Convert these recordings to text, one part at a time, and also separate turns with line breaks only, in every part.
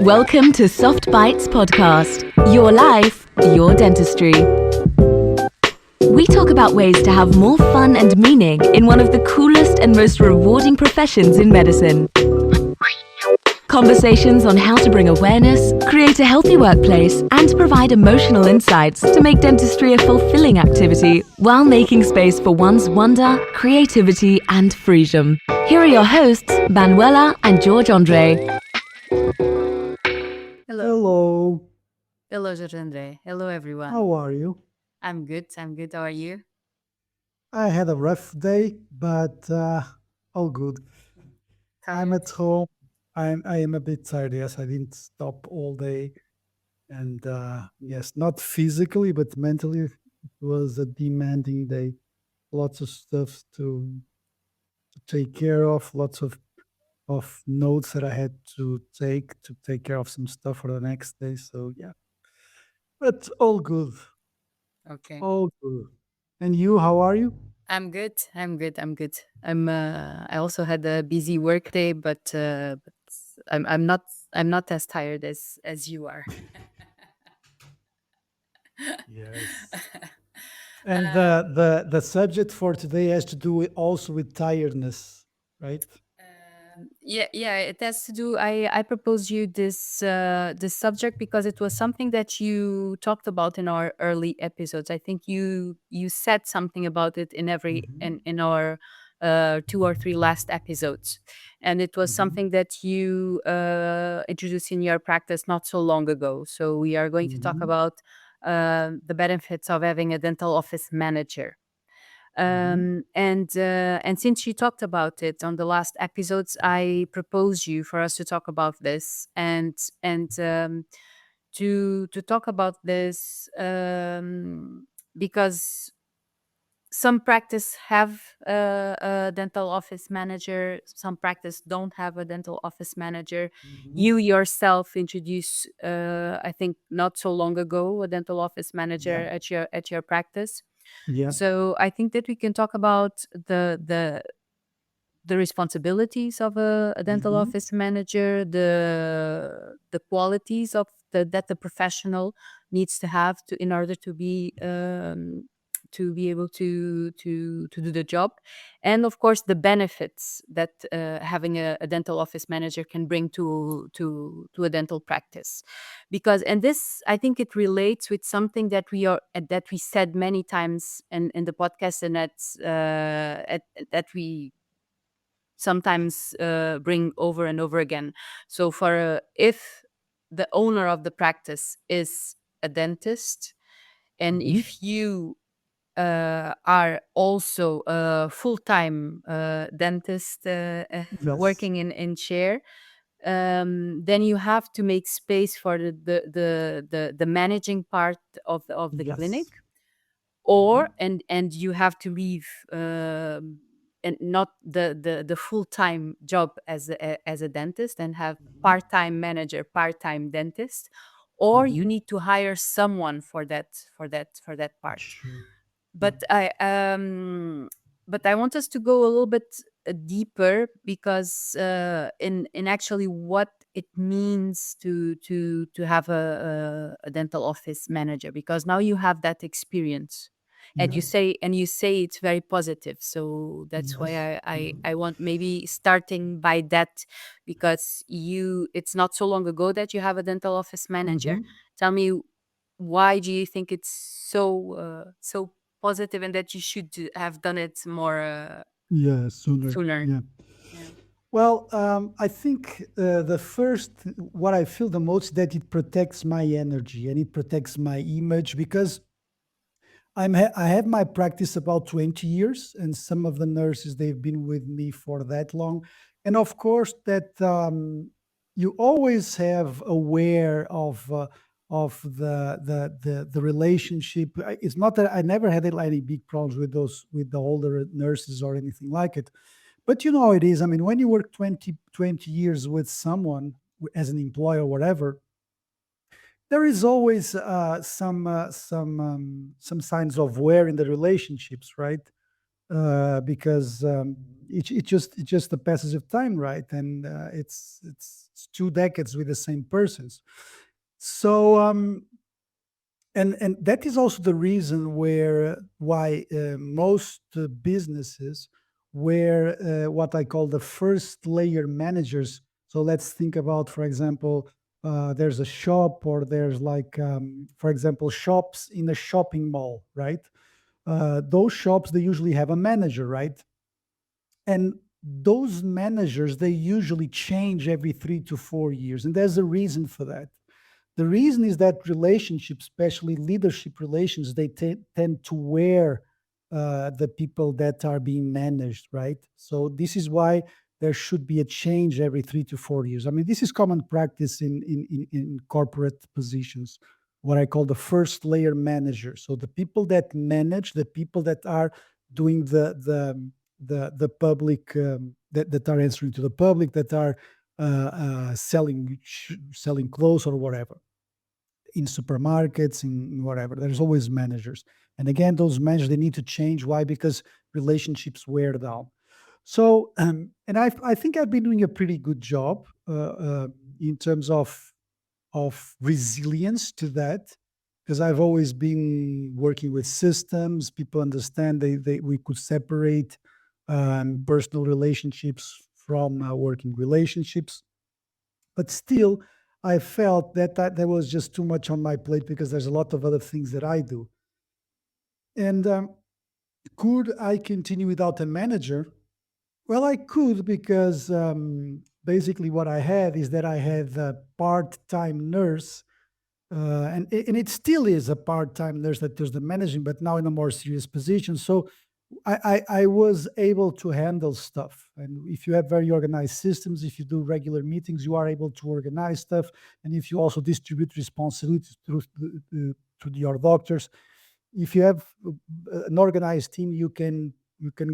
Welcome to Soft Bites Podcast. Your life, your dentistry. We talk about ways to have more fun and meaning in one of the coolest and most rewarding professions in medicine. Conversations on how to bring awareness, create a healthy workplace, and provide emotional insights to make dentistry a fulfilling activity while making space for one's wonder, creativity, and freedom. Here are your hosts, Manuela and Jorge Adré.
Hello.
Hello,
Hello, Jorge Adré. Hello, everyone.
how are you?
I'm good. I'm good. How are you?
I had a rough day, but all good. I'm
Tired?
at home. I am a bit tired. Yes, I didn't stop all day, and yes, not physically, but mentally, it was a demanding day. Lots of stuff to take care of. Lots of notes that I had to take care of some stuff for the next day. So yeah, but all good,
Okay.
all good. And you, how are you?
I'm good. I'm good. I'm good. I also had a busy work day, but I'm not as tired as you are.
Yes. And the subject for today has to do with, also with tiredness, right?
Yeah, it has to do. I proposed you this subject because it was something that you talked about in our early episodes. I think you said something about it in every
Hmm.
in our two or three last episodes, and it was
Hmm.
something that you introduced in your practice not so long ago. So we are going to talk
Hmm.
about the benefits of having a dental office manager.
Hmm.
And since you talked about it on the last episodes, I propose you for us to talk about this and to talk about this because some practice have a dental office manager, some practice don't have a dental office manager.
Hmm.
You yourself introduced, I think, not so long ago, a dental office manager
Yeah.
at your practice.
Yeah.
So I think that we can talk about the responsibilities of a dental
Hmm.
office manager, the qualities of that the professional needs to have to in order to be able to do the job, and of course the benefits that having a dental office manager can bring to a dental practice, because and this I think it relates with something that we said many times in the podcast, and that we sometimes bring over and over again. So, if the owner of the practice is a dentist, and
Hmm.
if you are also a full-time dentist
Yes.
working in chair, then you have to make space for the managing part of the clinic,
Yes.
or
Hmm.
and you have to leave, and not the full-time job as a dentist, and have
Hmm.
part-time manager, part-time dentist, or
Hmm.
you need to hire someone for that part.
Sure. Yeah.
But I want us to go a little bit deeper, because in actually what it means to have a dental office manager, because now you have that experience, and you
Yes.
say it's very positive. So that's why
Yes.
I want maybe starting by that, because it's not so long ago that you have a dental office manager.
Hmm.
Tell me, why do you think it's so positive, and that you should have done it more
Yeah. Sooner.
sooner?
Yeah.
Yeah.
Well, I think the first, what I feel the most, that it protects my energy and it protects my image, because I have my practice about 20 years, and some of the nurses, they've been with me for that long. And of course, that you always have aware of the relationship. It's not that I never had any big problems with those, with the older nurses or anything like it, but you know how it is. I mean, when you work 20 years with someone, as an employee or whatever, there is always some signs of wear in the relationships, right? Because it's just the passage of time, right? And it's 2 decades with the same persons. So and that is also the reason why most businesses were what I call the first layer managers. So let's think about, for example, there's a shop, or there's like, for example, shops in a shopping mall, right? Those shops, they usually have a manager, right? And those managers, they usually change every 3 to 4 years, and there's a reason for that. The reason is that relationships, especially leadership relations, they tend to wear the people that are being managed, right? So this is why there should be a change every 3 to 4 years. I mean, this is common practice in corporate positions, what I call the first layer manager. So the people that manage, the people that are doing the public, that are answering to the public, that are selling clothes or whatever, in supermarkets, in whatever. There's always managers. And again, those managers, they need to change. Why? Because relationships wear down. So, and I think I've been doing a pretty good job in terms of resilience to that, because I've always been working with systems. People understand we could separate personal relationships from working relationships. But still, I felt that there was just too much on my plate, because there's a lot of other things that I do. And could I continue without a manager? Well, I could, because basically what I had is that I had a part-time nurse, and it still is a part-time nurse that does the managing, but now in a more serious position. So I was able to handle stuff. And if you have very organized systems, if you do regular meetings, you are able to organize stuff. And if you also distribute responsibilities to your doctors, if you have an organized team, you can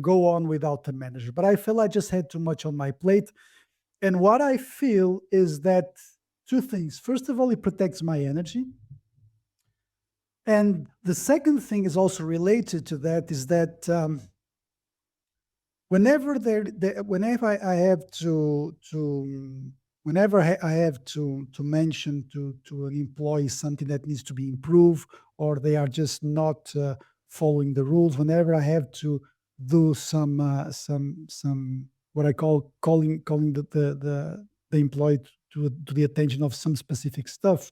go on without a manager. But I feel I just had too much on my plate. And what I feel is that two things. First of all, it protects my energy. And the second thing is also related to that, is that whenever I have I have to mention to an employee something that needs to be improved, or they are just not following the rules, whenever I have to do some what I call calling the employee to the attention of some specific stuff,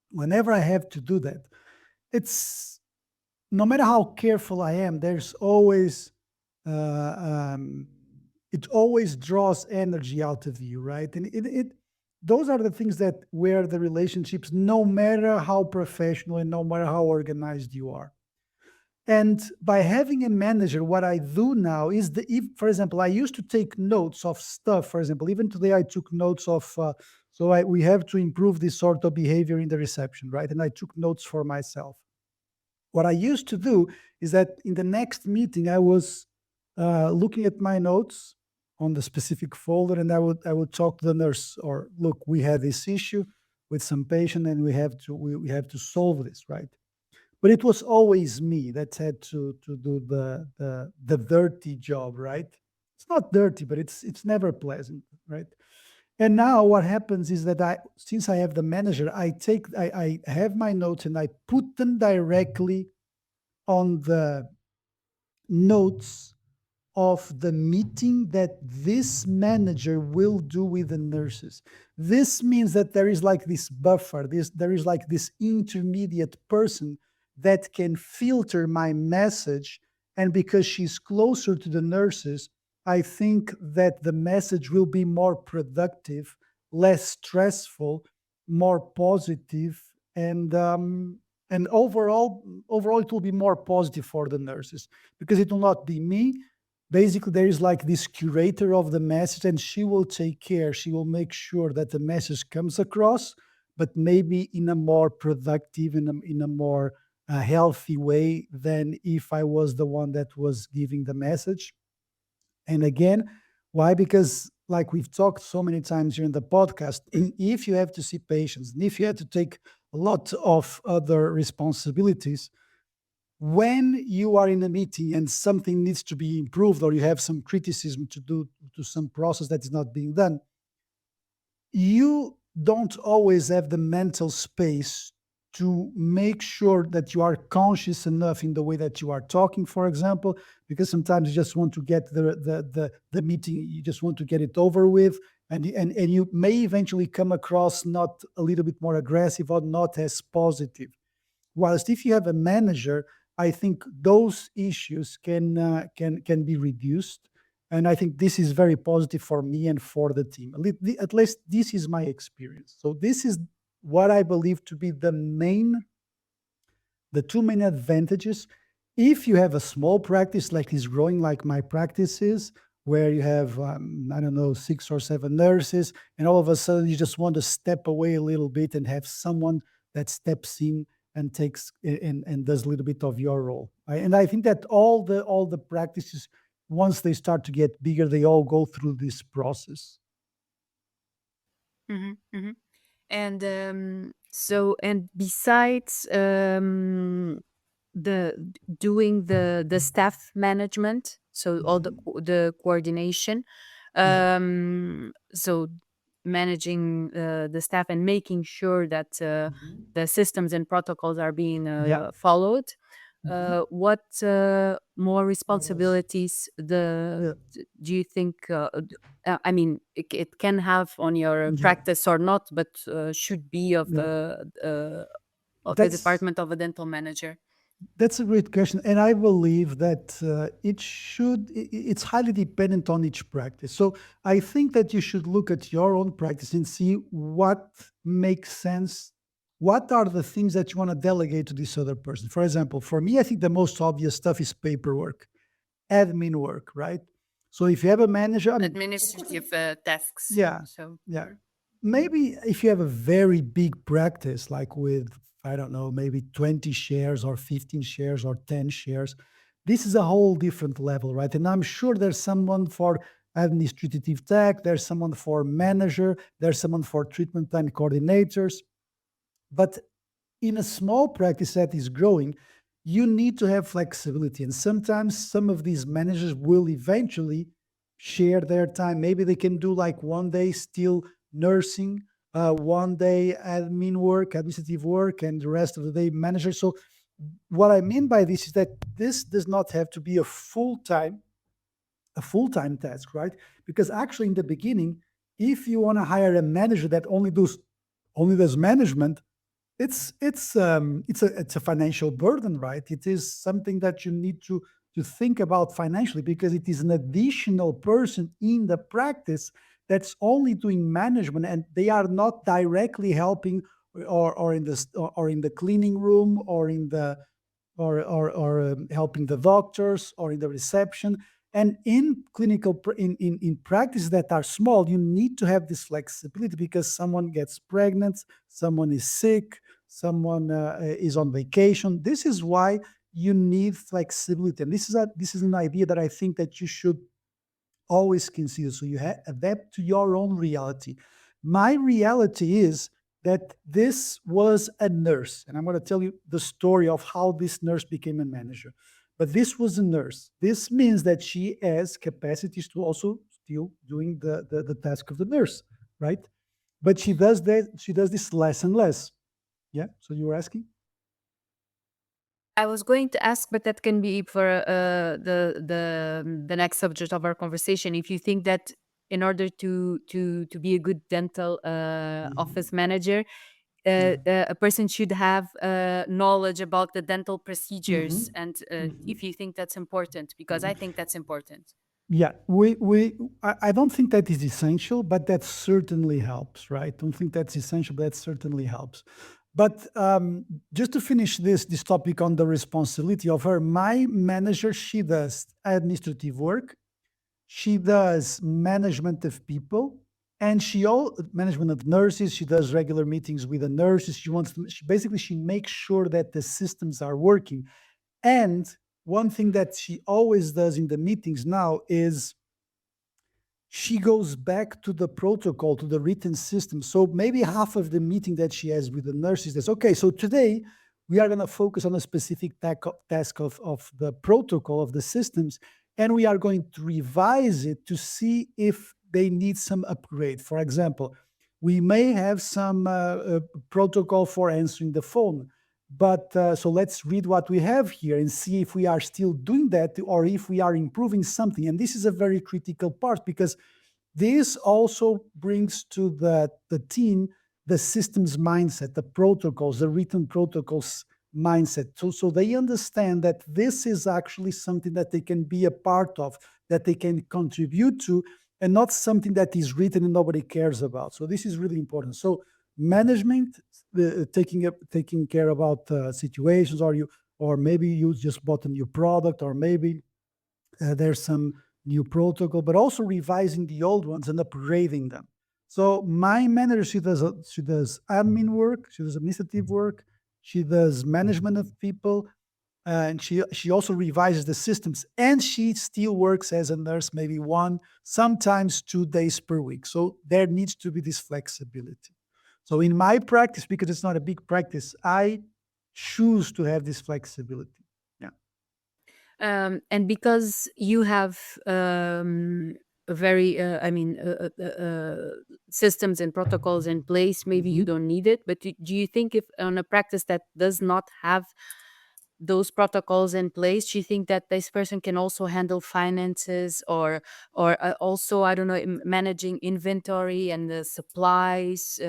whenever I have to do that, it's no matter how careful I am, there's always uh, um, it always draws energy out of you, right? And it those are the things that where the relationships, no matter how professional and no matter how organized you are. And by having a manager, what I do now is if, for example, I used to take notes of stuff. For example, even today I took notes of. We have to improve this sort of behavior in the reception, right? And I took notes for myself. What I used to do is that in the next meeting, I was looking at my notes on the specific folder, and I would talk to the nurse, or look, we had this issue with some patient, and we have to solve this, right? But it was always me that had to do the dirty job, right? It's not dirty, but it's never pleasant, right? And now what happens is that since I have the manager, I have my notes, and I put them directly on the notes of the meeting that this manager will do with the nurses. This means that there is like this buffer, there is like this intermediate person that can filter my message. And because she's closer to the nurses, I think that the message will be more productive, less stressful, more positive, and overall it will be more positive for the nurses, because it will not be me. Basically, there is like this curator of the message, and she will take care, she will make sure that the message comes across, but maybe in a more productive, in a more healthy way than if I was the one that was giving the message. And again, why? Because, like we've talked so many times here in the podcast, if you have to see patients, and if you have to take a lot of other responsibilities, when you are in a meeting and something needs to be improved, or you have some criticism to do to some process that is not being done, you don't always have the mental space to make sure that you are conscious enough in the way that you are talking, for example, because sometimes you just want to get the meeting, you just want to get it over with, and you may eventually come across not a little bit more aggressive or not as positive. Whilst if you have a manager, I think those issues can be reduced, and I think this is very positive for me and for the team. At least this is my experience. So this is what I believe to be the two main advantages. If you have a small practice like is growing, like my practice is, where you have I don't know, 6 or 7 nurses, and all of a sudden you just want to step away a little bit and have someone that steps in and and does a little bit of your role. And I think that all the practices, once they start to get bigger, they all go through this process.
Hmm. Hmm. And and besides the doing the staff management, so all
Mhm.
the coordination,
Yeah.
so managing the staff and making sure that
Mhm.
the systems and protocols are being
Yeah.
followed.
Mhm.
What more
What else?
responsibilities
Yeah.
do you think? I mean, it can have on your
Yeah.
practice or not, but should be
Yeah.
of the
That's
department of a dental manager.
That's a great question, and I believe that it's highly dependent on each practice. So I think that you should look at your own practice and see what makes sense. What are the things that you want to delegate to this other person? For example, for me, I think the most obvious stuff is paperwork, admin work, right? So if you have a manager, I mean, of course,
Administrative tasks.
yeah,
So.
yeah. Maybe if you have a very big practice, like with, I don't know, maybe 20 shares or 15 shares or 10 shares, this is a whole different level, right? And I'm sure there's someone for administrative tech, there's someone for manager, there's someone for treatment plan coordinators. But in a small practice that is growing, you need to have flexibility. And sometimes some of these managers will eventually share their time. Maybe they can do like one day still nursing, one day admin work, administrative work, and the rest of the day manager. So, what I mean by this is that this does not have to be a full time task, right? Because actually, in the beginning, if you want to hire a manager that only does management, it's a financial burden, right? It is something that you need to think about financially, because it is an additional person in the practice that's only doing management, and they are not directly helping, or in the cleaning room, or in the or helping the doctors, or in the reception. And in in practices that are small, you need to have this flexibility, because someone gets pregnant, someone is sick, someone is on vacation. This is why you need flexibility, and this is an idea that I think that you should always consider. So you adapt to your own reality. My reality is that this was a nurse, and I'm going to tell you the story of how this nurse became a manager. But this was a nurse. This means that she has capacities to also still doing the task of the nurse, right? But she does this less and less. Yeah. So you were asking?
I was going to ask, but that can be for the next subject of our conversation. If you think that in order to be a good dental
Mhm.
office manager,
Yeah.
a person should have knowledge about the dental procedures,
Mhm.
and
Mhm.
if you think that's important, because I think that's important.
Yeah, I don't think that is essential, but that certainly helps, right? Don't think that's essential, but that certainly helps. But just to finish this topic on the responsibility of her, my manager, she does administrative work, she does management of people, and she all management of nurses. She does regular meetings with the nurses. She makes sure that the systems are working. And one thing that she always does in the meetings now is she goes back to the protocol, to the written system. So maybe half of the meeting that she has with the nurses is okay. So today we are going to focus on a specific task of the protocol of the systems, and we are going to revise it to see if they need some upgrade. For example, we may have some protocol for answering the phone, but so let's read what we have here and see if we are still doing that or if we are improving something. And this is a very critical part, because this also brings to the team the systems mindset, the protocols, the written protocols mindset. So they understand that this is actually something that they can be a part of, that they can contribute to, and not something that is written and nobody cares about. So this is really important. So management, taking care about situations, or maybe you just bought a new product, or maybe there's some new protocol, but also revising the old ones and upgrading them. So my manager, she does admin work, she does administrative work, she does management of people, and she also revises the systems, and she still works as a nurse maybe 1, sometimes 2 days per week. So there needs to be this flexibility. So in my practice, because it's not a big practice, I choose to have this flexibility. Yeah.
And because you have a very, systems and protocols in place, maybe you
Mhm.
don't need it. But do you think if on a practice that does not have those protocols in place, do you think that this person can also handle finances, or also, I don't know, managing inventory and the supplies,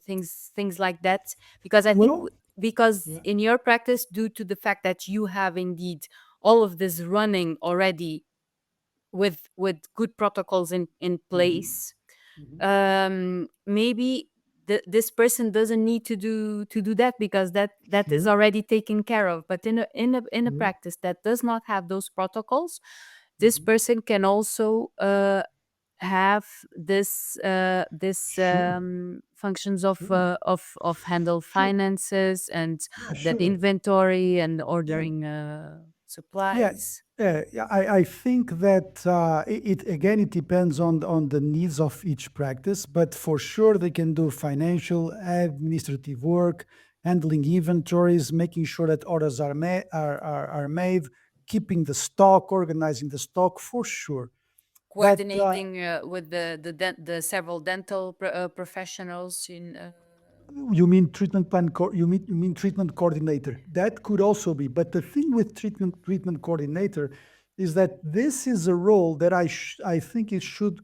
things like that? Because I think
Well,
because
yeah.
in your practice, due to the fact that you have indeed all of this running already with good protocols in
Mhm.
place,
Mhm.
maybe this person doesn't need to do that, because that is
Sure.
already taken care of. But in a
Sure.
practice that does not have those protocols, this
Mhm.
person can also have this
Sure.
functions
Sure.
of handle
Sure.
finances and
Yeah,
that
sure.
inventory and
Yeah.
ordering
Yeah.
supplies.
Yeah, I think that it again, it depends on the needs of each practice, but for sure they can do financial, administrative work, handling inventories, making sure that orders are made, keeping the stock, organizing the stock, for sure. But
Coordinating with the several dental professionals in
you mean you mean treatment coordinator. That could also be. But the thing with treatment coordinator is that this is a role that I think it should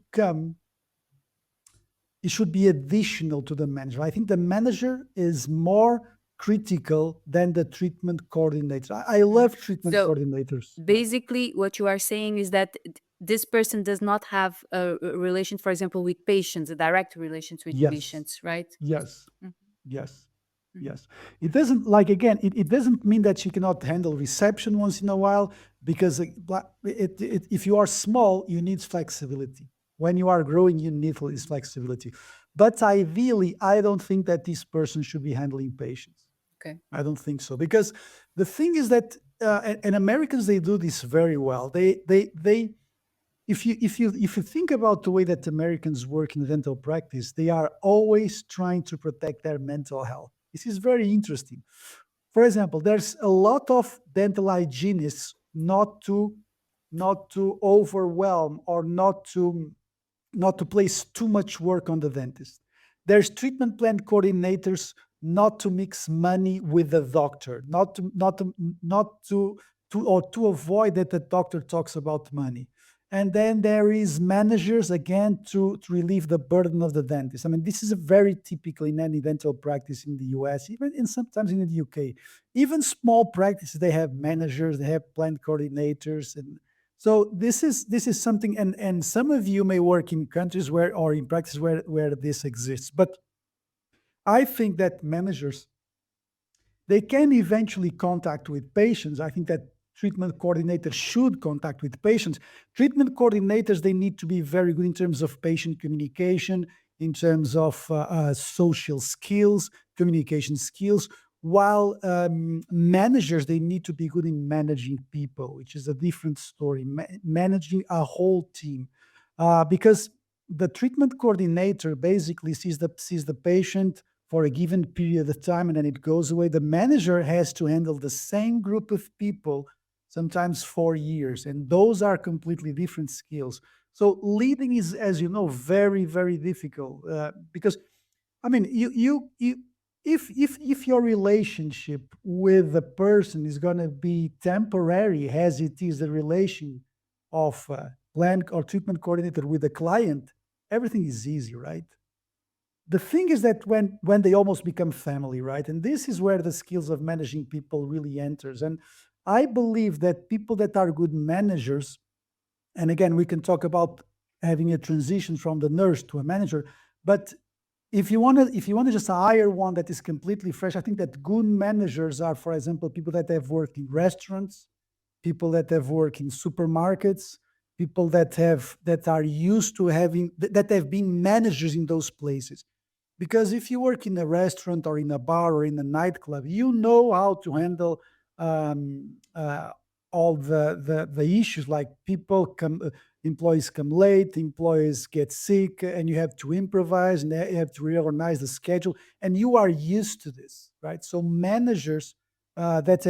be additional to the manager. I think the manager is more critical than the treatment coordinator. I
Mhm.
love treatment
So
coordinators. Yeah.
basically what you are saying is that this person does not have a relation, for example, with patients, a direct relations with
Yes.
patients, right?
Yes.
Mhm,
Yes.
mhm.
Yes. It doesn't, like, again, it doesn't mean that she cannot handle reception once in a while, because if you are small, you need flexibility. When you are growing, you need this flexibility. But ideally, I don't think that this person should be handling patients.
Okay.
I don't think so, because the thing is that and Americans, they do this very well. They if you think about the way that Americans work in dental practice, they are always trying to protect their mental health. This is very interesting. For example, there's a lot of dental hygienists not to overwhelm, or not to place too much work on the dentist. There's treatment plan coordinators not to mix money with the doctor, not to avoid that the doctor talks about money. And then there is managers, again, to relieve the burden of the dentist. I mean, this is a very typical in any dental practice in the US, even in sometimes in the UK. Even small practices, they have managers, they have plan coordinators, and so this is something, and some of you may work in countries where, or in practice where this exists. But I think that managers, they can eventually contact with patients. I think that treatment coordinators should contact with patients. Treatment coordinators, they need to be very good in terms of patient communication, in terms of social skills, communication skills, while managers, they need to be good in managing people, which is a different story, managing a whole team. Because the treatment coordinator basically sees the patient for a given period of time and then it goes away. The manager has to handle the same group of people, sometimes 4 years, and those are completely different skills. So leading is, as you know, very, very difficult because I mean, if your relationship with the person is going to be temporary, as it is the relation of plan or treatment coordinator with the client, everything is easy, right? The thing is that when they almost become family, right? And this is where the skills of managing people really enters. And I believe that people that are good managers, and again, we can talk about having a transition from the nurse to a manager, but if you want to just hire one that is completely fresh, I think that good managers are, for example, people that have worked in restaurants, people that have worked in supermarkets, people that are used to having that have been managers in those places. Because if you work in a restaurant or in a bar or in a nightclub, you know how to handle um, all the issues, like employees come late, employees get sick, and you have to improvise and you have to reorganize the schedule, and you are used to this, right? So managers that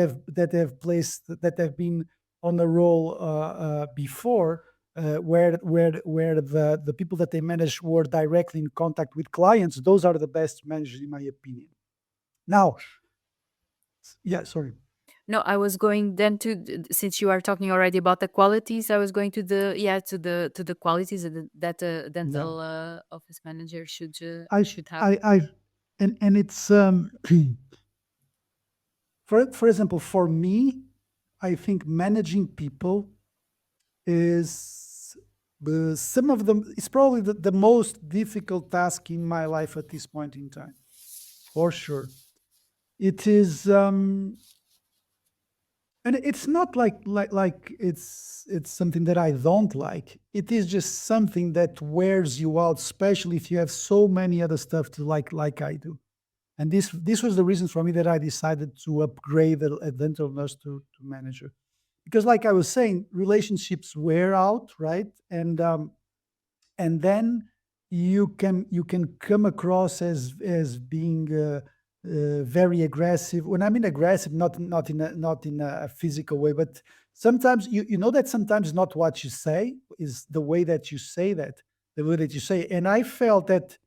have been on the role before, where the people that they manage were directly in contact with clients, those are the best managers in my opinion. Now, yeah, sorry.
No, I was going then to since you are talking already about the qualities, I was going to the yeah to the qualities that a
Yeah,
dental office manager
I
should have.
I and it's for example, for me, I think managing people is some of them. It's probably the most difficult task in my life at this point in time, for sure. It is, and it's not like it's something that I don't like. It is just something that wears you out, especially if you have so many other stuff to like I do. And this was the reason for me that I decided to upgrade a dental nurse to manager, because like I was saying, relationships wear out, right? And then you can come across as being very aggressive. When I mean aggressive, not in a physical way, but sometimes you know that sometimes not what you say is the way that you say that, the way that you say. And I felt that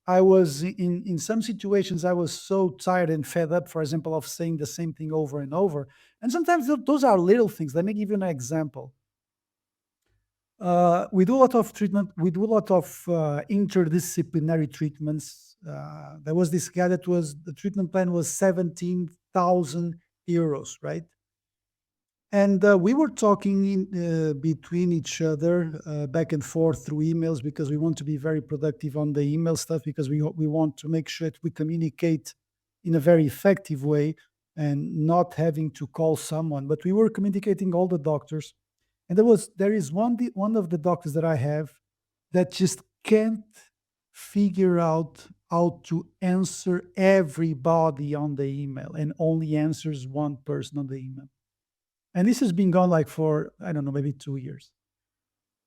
I was in some situations I was so tired and fed up, for example, of saying the same thing over and over. And sometimes those are little things. Let me give you an example. We do a lot of treatment. We do a lot of interdisciplinary treatments. There was this guy that was the treatment plan was 17,000 euros, right? And we were talking between each other back and forth through emails because we want to be very productive on the email stuff because we want to make sure that we communicate in a very effective way and not having to call someone. But we were communicating all the doctors, and there is one of the doctors that I have that just can't figure out how to answer everybody on the email and only answers one person on the email. And this has been gone like for, I don't know, maybe 2 years.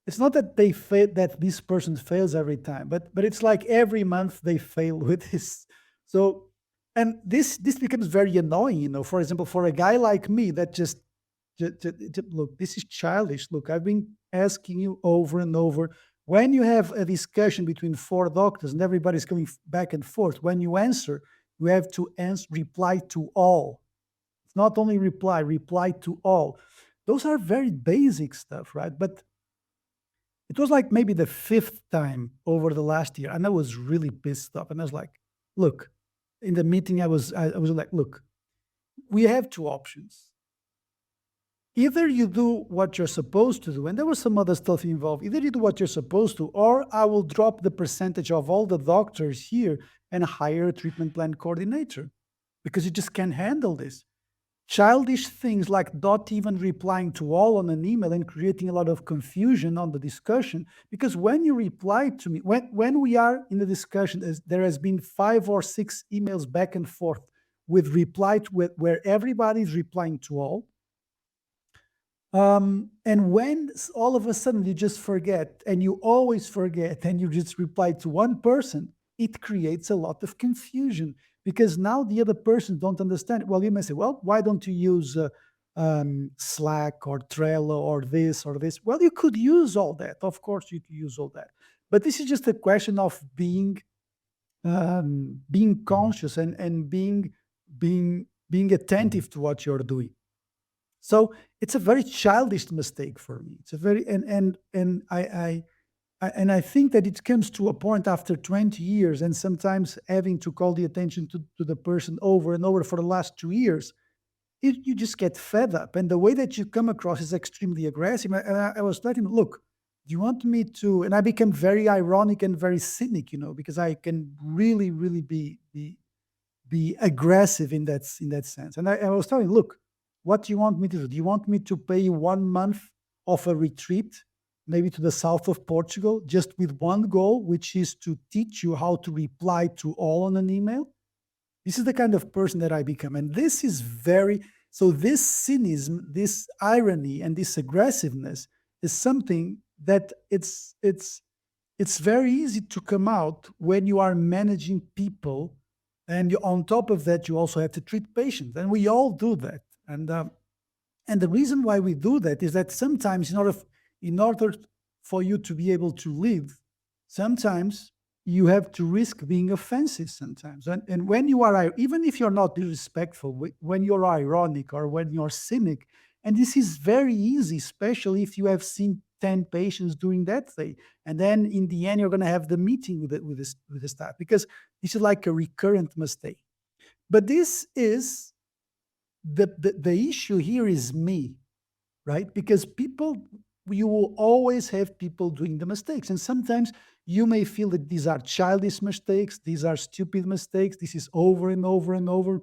It's not that that this person fails every time, but it's like every month they fail with this. So, and this becomes very annoying, for example, for a guy like me that look, this is childish. Look, I've been asking you over and over. When you have a discussion between four doctors and everybody's going back and forth, when you answer, you have to reply to all. It's not only reply to all. Those are very basic stuff, right? But it was like maybe the fifth time over the last year, and I was really pissed off. And I was like, look, in the meeting, I was like, look, we have two options. Either you do what you're supposed to do, and there was some other stuff involved. Either you do what you're supposed to, or I will drop the percentage of all the doctors here and hire a treatment plan coordinator because you just can't handle this. Childish things like not even replying to all on an email and creating a lot of confusion on the discussion. Because when you reply to me, when we are in the discussion, there has been 5 or 6 emails back and forth with where everybody is replying to all. And when all of a sudden you just forget, and you always forget, and you just reply to one person, it creates a lot of confusion because now the other person don't understand. Well, you may say, well, why don't you use Slack or Trello or this or this? Well, you could use all that. Of course, you could use all that. But this is just a question of being conscious and being attentive to what you're doing. So it's a very childish mistake for me. It's a very and and I think that it comes to a point after 20 years, and sometimes having to call the attention to the person over and over for the last 2 years, you just get fed up. And the way that you come across is extremely aggressive. I was letting him, look, do you want me to? And I became very ironic and very cynic, because I can really, really be aggressive in that sense. And I was telling, look, what do you want me to do? Do you want me to pay you 1 month of a retreat, maybe to the south of Portugal, just with one goal, which is to teach you how to reply to all on an email? This is the kind of person that I become. And this is very, so this cynism, this irony, and this aggressiveness is something that it's very easy to come out when you are managing people, and on top of that you also have to treat patients, and we all do that. And the reason why we do that is that sometimes in order for you to be able to live, sometimes you have to risk being offensive sometimes. And when you are, even if you're not disrespectful, when you're ironic or when you're cynic, and this is very easy, especially if you have seen 10 patients during that day. And then in the end, you're going to have the meeting with the staff, because this is like a recurrent mistake. But this is the issue here is me, right? Because people, you will always have people doing the mistakes. And sometimes you may feel that these are childish mistakes, these are stupid mistakes, this is over and over and over.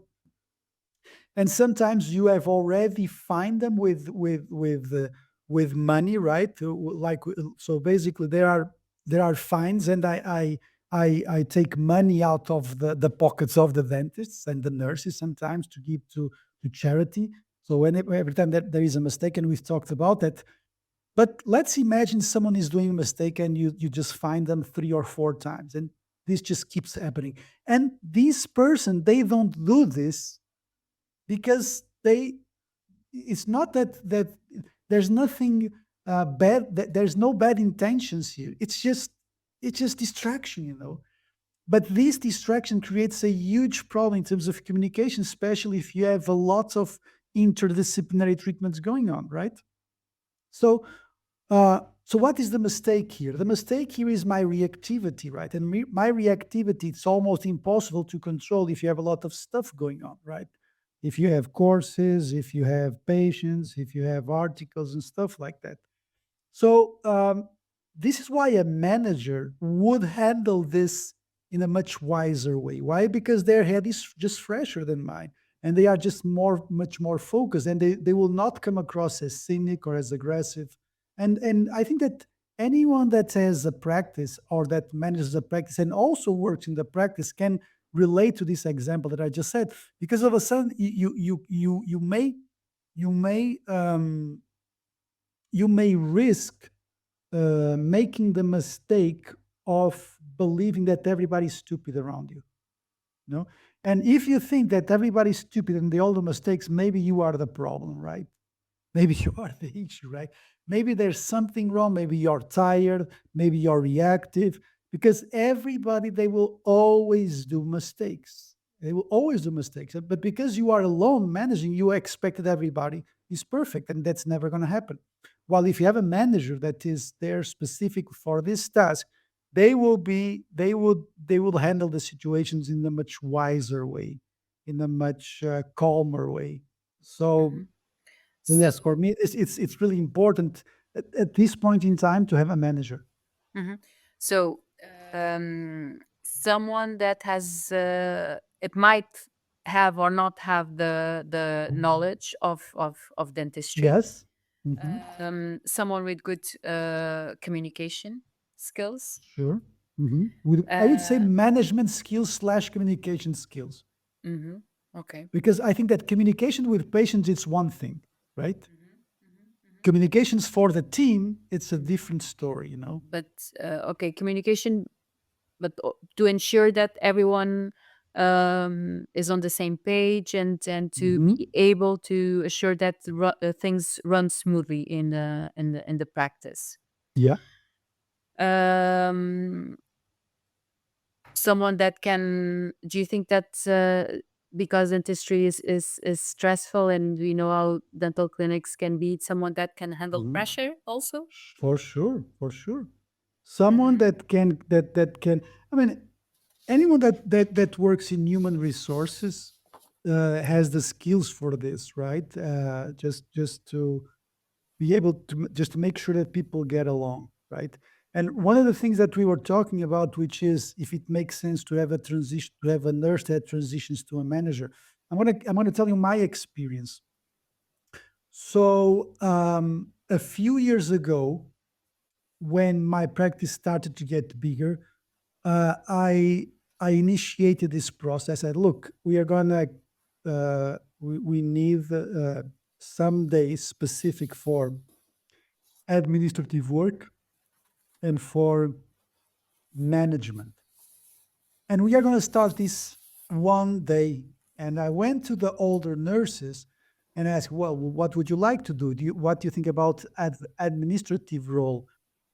And sometimes you have already fined them with money, right? So basically there are fines, and I take money out of the pockets of the dentists and the nurses sometimes to give to charity. So every time that there is a mistake, and we've talked about that. But let's imagine someone is doing a mistake and you just find them 3 or 4 times, and this just keeps happening. And this person, they don't do this because it's not that there's nothing bad, there's no bad intentions here. It's just distraction. But this distraction creates a huge problem in terms of communication, especially if you have a lot of interdisciplinary treatments going on, right? So, what is the mistake here? The mistake here is my reactivity, right? And my reactivity, it's almost impossible to control if you have a lot of stuff going on, right? If you have courses, if you have patients, if you have articles and stuff like that. So this is why a manager would handle this in a much wiser way. Why? Because their head is just fresher than mine, and they are just much more focused, and they will not come across as cynic or as aggressive. And I think that anyone that has a practice or that manages a practice and also works in the practice can relate to this example that I just said, because all of a sudden you may you may risk making the mistake of believing that everybody's stupid around you. No, and if you think that everybody's stupid and they all do mistakes, maybe you are the problem, right? Maybe you are the issue, right? Maybe there's something wrong. Maybe you're tired. Maybe you're reactive, because everybody, they will always do mistakes. They will always do mistakes. But because you are alone managing, you expect that everybody is perfect, and that's never going to happen. While if you have a manager that is there specific for this task, they will handle the situations in a much wiser way, in a much calmer way. So
Mhm.
so yes, for me, it's really important at this point in time to have a manager.
Mhm. So, someone that has it might have or not have the knowledge of dentistry.
Yes. Hmm.
Someone with good communication skills.
Sure. I would say
Uh,
management skills slash communication skills,
mhm. Okay.
because I think that communication with patients it's one thing, right?
Mhm, mhm, mhm.
Communications for the team, it's a different story.
But okay, communication. but to ensure that everyone is on the same page, and to
Hmm.
be able to assure that things run smoothly in the practice.
Yeah.
Um, Someone that can, do you think that because dentistry is stressful, and we know how dental clinics can be, someone that can handle
Mhm.
pressure also?
For sure, for sure. Someone
Hmm.
that can. I mean, anyone that works in human resources has the skills for this, right? Just to be able to just to make sure that people get along, right? And one of the things that we were talking about, which is if it makes sense to have a transition, to have a nurse that transitions to a manager. I'm gonna tell you my experience. So a few years ago, when my practice started to get bigger, uh, I I initiated this process. I said, look, we are gonna we need some days specific for administrative work and for management. And we are going to start this one day. And I went to the older nurses and asked, well, what would you like to do? What do you think about administrative role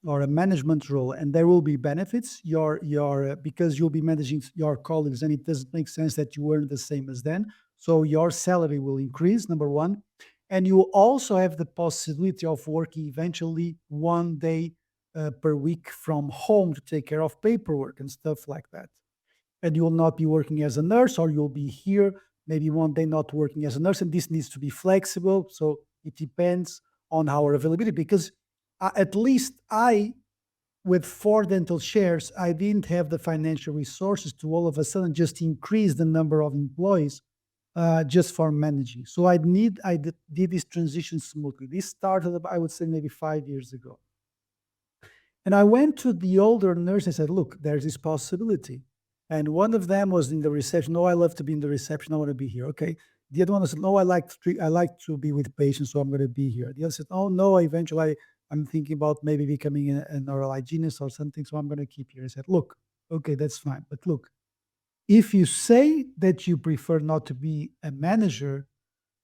or a management role? And there will be benefits. Because you'll be managing your colleagues, and it doesn't make sense that you earn the same as them. So your salary will increase, number one. And you also have the possibility of working eventually one day per week from home to take care of paperwork and stuff like that. And you will not be working as a nurse, or you'll be here maybe one day not working as a nurse. And this needs to be flexible. So it depends on our availability, because at least I, with 4 dental shares, I didn't have the financial resources to all of a sudden just increase the number of employees just for managing. So did this transition smoothly. This started, I would say, maybe 5 years ago. And I went to the older nurse and said, look, there's this possibility. And one of them was in the reception. No, I love to be in the reception. I want to be here. Okay. The other one said, no, I like to be with patients, so I'm going to be here. The other said, oh no, eventually I'm thinking about maybe becoming an oral hygienist or something, so I'm going to keep here. I said, look, okay, that's fine. But look, if you say that you prefer not to be a manager,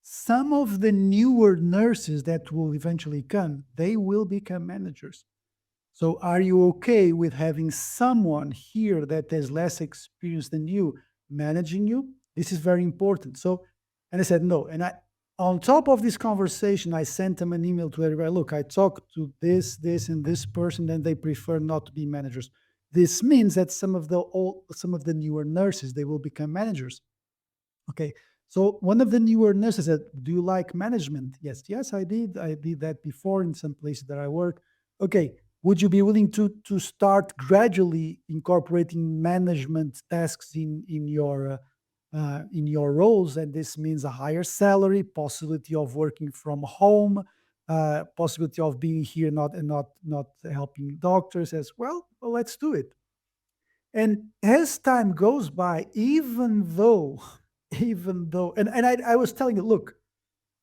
some of the newer nurses that will eventually come, they will become managers. So are you okay with having someone here that has less experience than you managing you? This is very important. So, and I said no. And on top of this conversation, I sent them an email to everybody. Look, I talked to this, and this person, and they prefer not to be managers. This means that some of the newer nurses, they will become managers. Okay. So one of the newer nurses said, do you like management? Yes, yes, I did. I did that before in some places that I work. Okay. Would you be willing to start gradually incorporating management tasks in your roles? And this means a higher salary, possibility of working from home, possibility of being here, not helping doctors as well. Well, let's do it. And as time goes by, and I was telling you, look,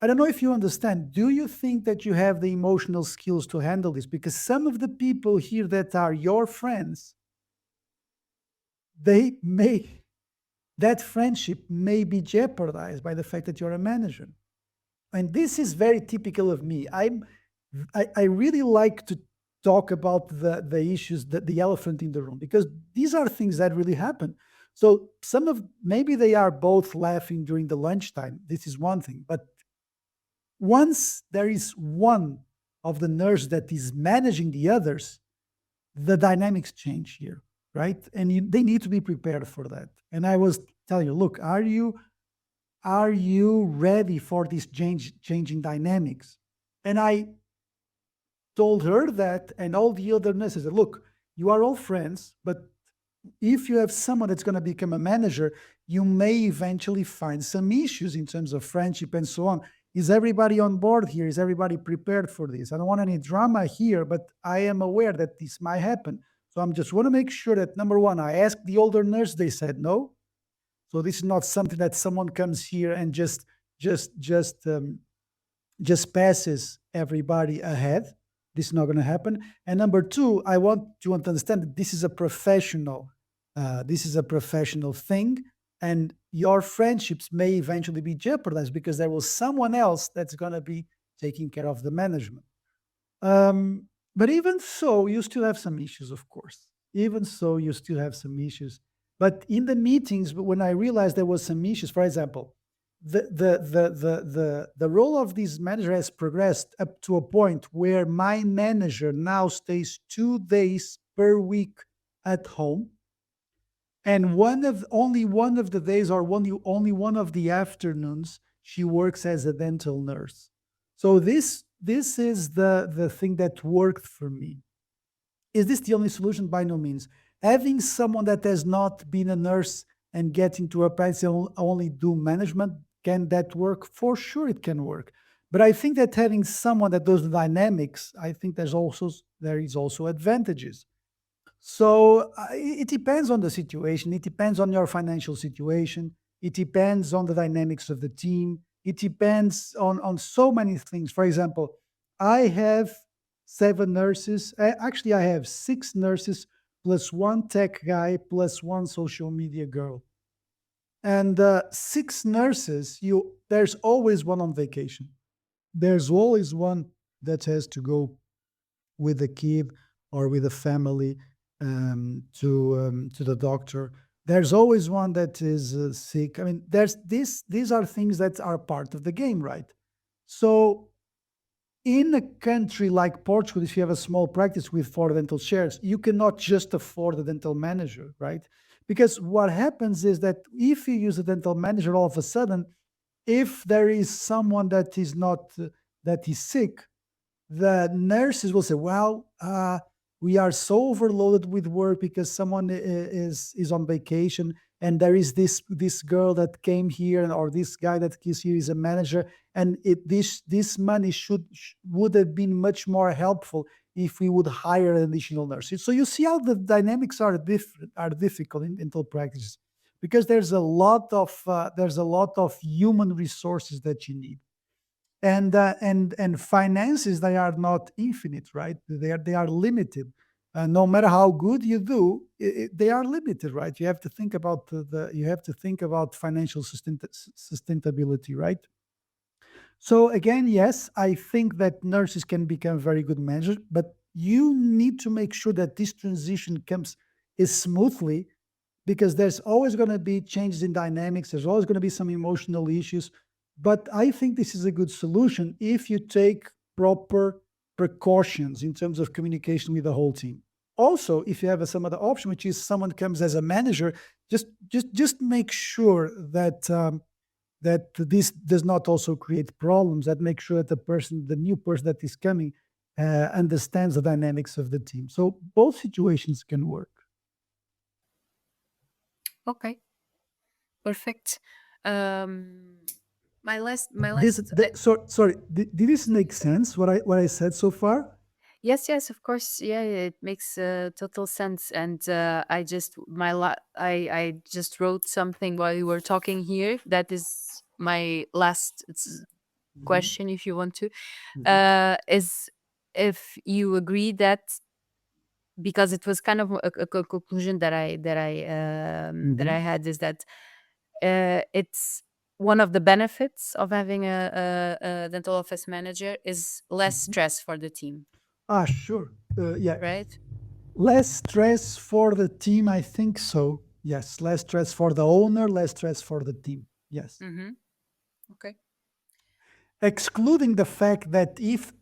I don't know if you understand. Do you think that you have the emotional skills to handle this? Because some of the people here that are your friends, they may, that friendship may be jeopardized by the fact that you're a manager. And this is very typical of me. I really like to talk about the issues, the elephant in the room, because these are things that really happen. So maybe they are both laughing during the lunchtime. This is one thing, but once there is one of the nurse that is managing the others, the dynamics change here, right? And they need to be prepared for that. And I was telling you, look, are you ready for this changing dynamics? And I told her that, and all the other nurses said, look, you are all friends, but if you have someone that's going to become a manager, you may eventually find some issues in terms of friendship and so on. Is everybody on board here? Is everybody prepared for this? I don't want any drama here, but I am aware that this might happen. So I'm just want to make sure that number one, I asked the older nurse, they said no. So this is not something that someone comes here and just just um, just passes everybody ahead. This is not going to happen. And number two, I want you to understand that this is a professional. This is a professional thing, and your friendships may eventually be jeopardized because there was someone else that's going to be taking care of the management. But even so, you still have some issues, of course. Even so, you still have some issues. But in the meetings, when I realized there was some issues, for example, the role of this manager has progressed up to a point where my manager now stays 2 days per week at home, and only one of the days, or only one of the afternoons, she works as a dental nurse. So this is the thing that worked for me. Is this the only solution? By no means. Having someone that has not been a nurse and get into a practice and only do management, can that work? For sure it can work. But I think that having someone that does the dynamics, I think there is also advantages. So it depends on the situation. It depends on your financial situation. It depends on the dynamics of the team. It depends on so many things. For example, I have 7 nurses. Actually, I have 6 nurses plus one tech guy plus one social media girl. And 6 nurses, there's always one on vacation. There's always one that has to go with the kid or with the family to the doctor. There's always one that is sick. I mean, there's this. These are things that are part of the game, right? So, in a country like Portugal, if you have a small practice with 4 dental chairs, you cannot just afford a dental manager, right? Because what happens is that if you use a dental manager, all of a sudden, if there is someone that is not that is sick, the nurses will say, "Well, we are so overloaded with work because someone is on vacation, and there is this girl that came here, or this guy that is here is a manager, and this money would have been much more helpful if we would hire an additional nurse." So you see how the dynamics are difficult in dental practices, because there's a lot of human resources that you need, and finances, they are not infinite, right? They are limited. No matter how good you do, they are limited, right? You have to think about you have to think about financial sustainability, right? So again, yes, I think that nurses can become very good managers, but you need to make sure that this transition comes is smoothly, because there's always going to be changes in dynamics. There's always going to be some emotional issues. But I think this is a good solution if you take proper precautions in terms of communication with the whole team. Also, if you have some other option, which is someone comes as a manager, just make sure that that this does not also create problems. That make sure that the new person that is coming, understands the dynamics of the team. So both situations can work.
Okay, perfect. Um, my
This,
last.
sorry, did this make sense? What I said so far?
Yes, yes, of course. Yeah, yeah, it makes total sense. And I just I just wrote something while you were talking here. That is my last
Mhm,
question, if you want to.
mhm,
Is if you agree that, because it was kind of a conclusion that I
mhm,
had, is that it's one of the benefits of having a dental office manager is less
mhm.
stress for the team,
Sure. Yeah,
right?
less stress for the team. I think so. Yes, less stress for the owner, less stress for the team. Yes.
Mm-hmm. Okay.
Excluding the fact that if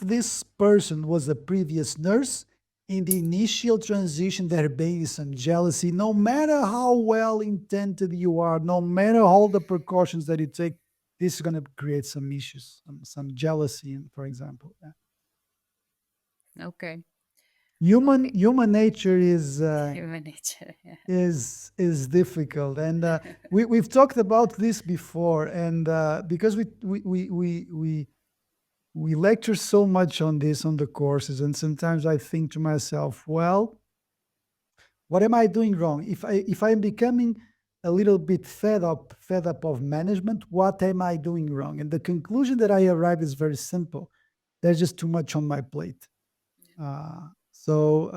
this person was a previous nurse, in the initial transition there may be some jealousy. No matter how well intended you are, no matter all the precautions that you take, this is going to create some issues, some jealousy, for example. Yeah.
Okay.
human
Okay.
human nature is
Human nature. Yeah.
is difficult, and we've talked about this before, and because we lecture so much on this on the courses, and sometimes I think to myself, well, what am I doing wrong? If I'm becoming a little bit fed up of management, what am I doing wrong? And the conclusion that I arrive is very simple: there's just too much on my plate. uh, So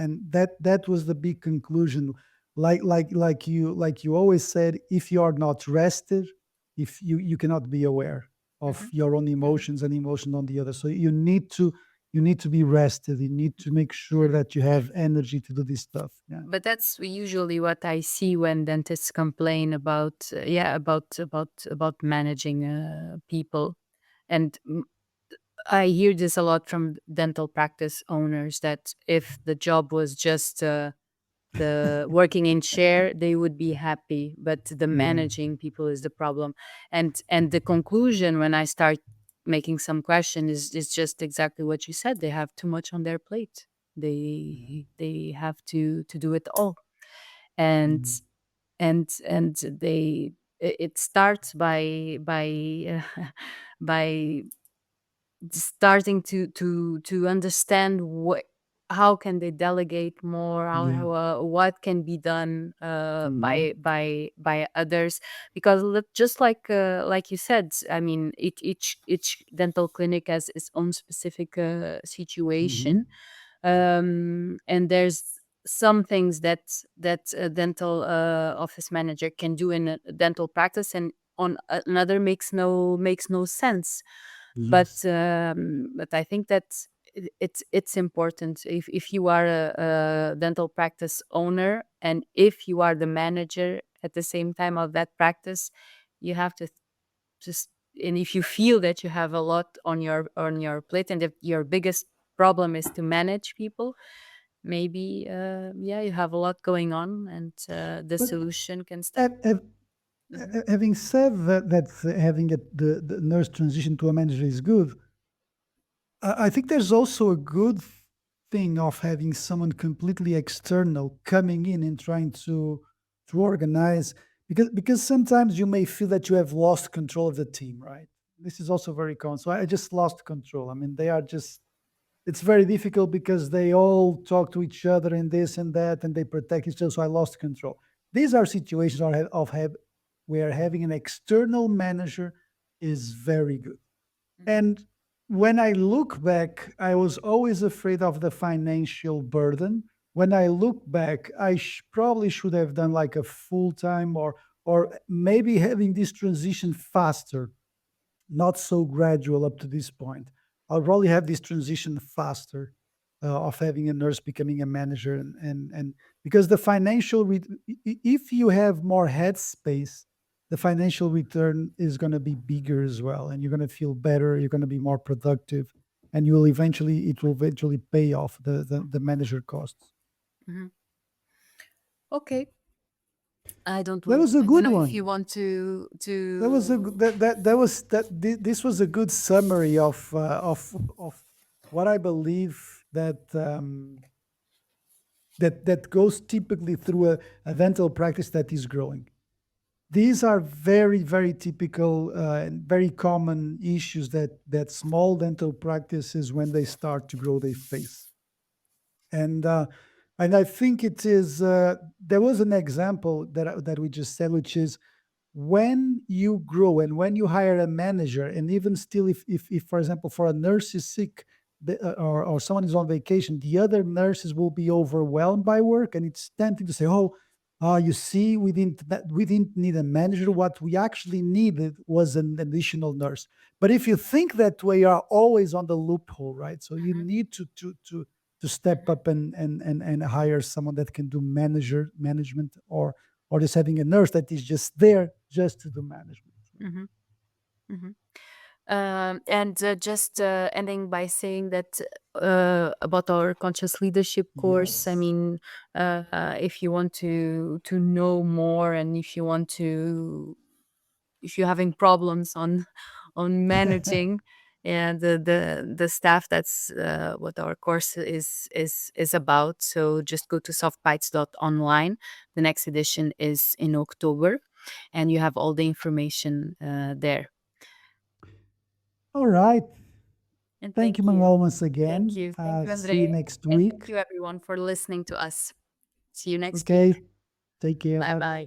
and that was the big conclusion. Like you always said, if you are not rested, if you cannot be aware of
Mhm,
your own
mhm,
emotions and emotion on the other. So you need to be rested. You need to make sure
mhm.
that you have energy to do this stuff. Yeah.
But that's usually what I see when dentists complain about, yeah, about managing people. And I hear this a lot from dental practice owners that if the job was just the working in chair, they would be happy, but the
Hmm.
managing people is the problem. And the conclusion when I start making some question is just exactly what you said. They have too much on their plate. They have to do it all. And
Hmm.
and it starts by starting to understand how can they delegate more,
Yeah.
what can be done
Hmm.
by others, because just like you said, I mean, each dental clinic has its own specific
Hmm.
situation, and there's some things that a dental office manager can do in a dental practice, and on another makes no sense.
Yes.
But I think that it's important if you are a dental practice owner, and if you are the manager at the same time of that practice, you have to just, and if you feel that you have a lot on your plate, and if your biggest problem is to manage people, maybe yeah, you have a lot going on, and the
But
solution can start.
have, have,
Mhm.
having said that having the nurse transition to a manager is good, I think there's also a good thing of having someone completely external coming in and trying to organize, because sometimes you may feel that you have lost control of the team, right? This is also very common. So I just lost control. I mean, they are just, it's very difficult because they all talk to each other and this and that, and they protect each other. So I lost control. These are situations where having an external manager is very good.
Mhm.
And when I look back, I was always afraid of the financial burden. When I look back, I probably should have done like a full time, or maybe having this transition faster, not so gradual up to this point. I'll probably have this transition faster, of having a nurse becoming a manager, and because the if you have more headspace, the financial return is going to be bigger as well, and you're going to feel better. You're going to be more productive, and it will eventually pay off the manager costs.
Mhm. Okay.
That was a
I don't
good
know if
one.
you want to
That was a that was that this was a good summary of what I believe that goes typically through a dental practice that is growing. These are very very typical and very common issues that small dental practices, when they start to grow, they face. And I think it is there was an example that we just said, which is when you grow and when you hire a manager, and even still, if for example, for a nurse is sick, or someone is on vacation, the other nurses will be overwhelmed by work, and it's tempting to say, oh, you see, we didn't need a manager. What we actually needed was an additional nurse. But if you think that way, you are always on the loophole, right? So you
Mhm,
need to step
mhm,
up and hire someone that can do management, or just having a nurse that is just there just to do management.
mhm, mhm. And just ending by saying that about our conscious leadership course. I
Yes.
mean, if you want to know more, and if you're having problems on managing and the staff, that's what our course is about. So just go to softbites.online. The next edition is in October, and you have all the information there.
All right.
And
Thank you,
thank you.
Manuel, once
Thank
again.
you. Thank you,
See you
Andre.
next
And thank
week.
you, everyone, for listening to us. See you next week.
Okay. Take care.
Bye
Bye.
bye.